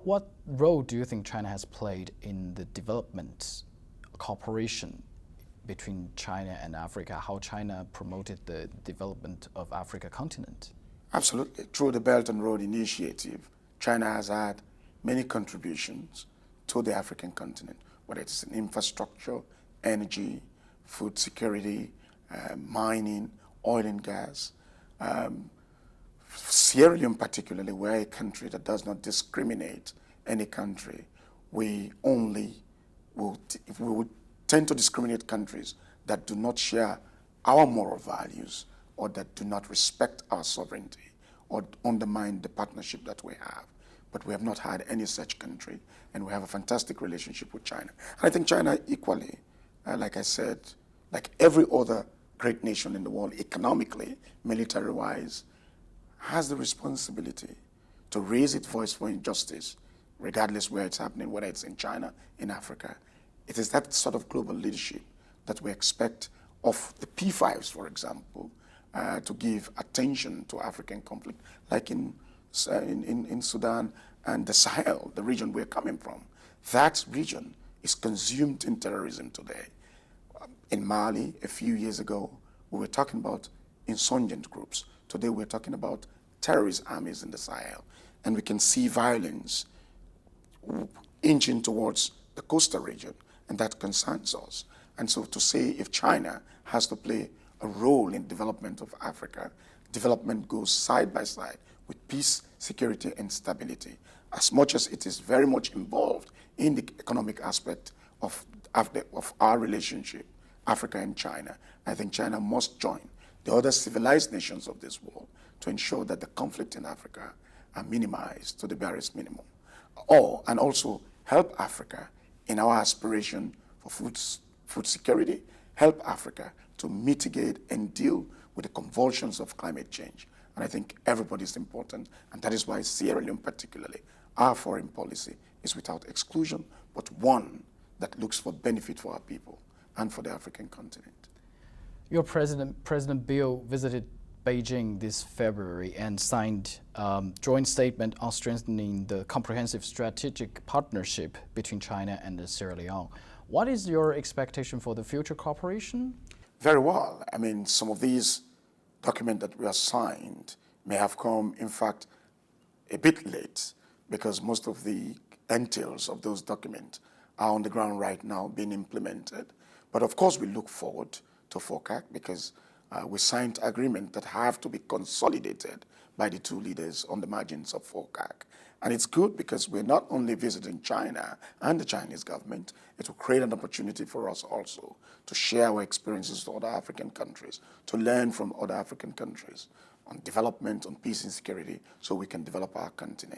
What role do you think China has played in the development cooperation between China and Africa, how China promoted the development of Africa continent? Absolutely. Through the Belt and Road Initiative, China has had many contributions to the African continent, whether it's in infrastructure, energy, food security, mining, oil and gas. Sierra Leone particularly, we're a country that does not discriminate any country. We would tend to discriminate countries that do not share our moral values or that do not respect our sovereignty or undermine the partnership that we have. But we have not had any such country, and we have a fantastic relationship with China. And I think China equally, like I said, like every other great nation in the world, economically, military-wise, has the responsibility to raise its voice for injustice, regardless where it's happening, whether it's in China, in Africa. It is that sort of global leadership that we expect of the P5s, for example, to give attention to African conflict, like in Sudan and the Sahel, the region we're coming from. That region is consumed in terrorism today. In Mali, a few years ago, we were talking about insurgent groups. Today we're talking about terrorist armies in the Sahel. And we can see violence inching towards the coastal region, and that concerns us. And so to say if China has to play a role in development of Africa, development goes side by side with peace, security, and stability. As much as it is very much involved in the economic aspect of our relationship, Africa and China, I think China must join the other civilized nations of this world to ensure that the conflict in Africa are minimized to the barest minimum. And also help Africa in our aspiration for food security, help Africa to mitigate and deal with the convulsions of climate change. And I think everybody is important, and that is why Sierra Leone particularly, our foreign policy is without exclusion, but one that looks for benefit for our people and for the African continent. Your President Bill visited Beijing this February and signed a joint statement on strengthening the comprehensive strategic partnership between China and Sierra Leone. What is your expectation for the future cooperation? Very well. I mean, some of these documents that we have signed may have come, in fact, a bit late, because most of the entails of those documents are on the ground right now being implemented. But of course, we look forward to FOCAC because we signed agreements that have to be consolidated by the two leaders on the margins of FOCAC. And it's good because we're not only visiting China and the Chinese government, it will create an opportunity for us also to share our experiences with other African countries, to learn from other African countries on development, on peace and security, so we can develop our continent.